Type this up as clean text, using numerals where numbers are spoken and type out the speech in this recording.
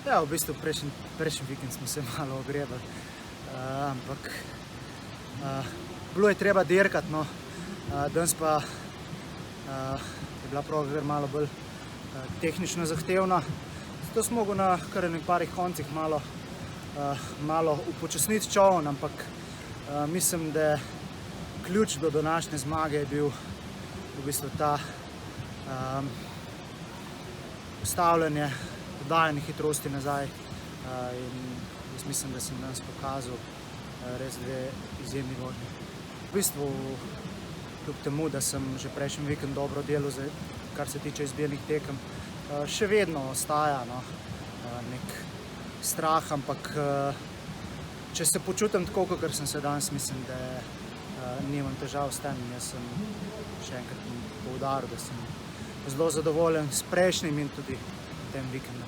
Ja, v bistvu prejšnji vikend smo se malo ogrebali, ampak bilo je treba dirkati, no. Danes pa je bila proga malo bolj tehnično zahtevna, zato smo mogli na kar parih koncih malo upočasniti čoln, ampak mislim, da ključ do današnje zmage je bil v bistvu ta ustavljanje, dodajanje hitrosti nazaj, in jaz mislim, da sem danes pokazal res dve izjemni vožnji. V bistvu, kljub temu, da sem že prejšnji vikend dobro delal, kar se tiče izbirnih tekem, še vedno ostaja nek strah, ampak če se počutim tako, kakor sem se danes, mislim, da nimam težav s tem. Jaz sem še enkrat poudaril, da sem zelo zadovoljen s prejšnjim in tudi tem vikendom.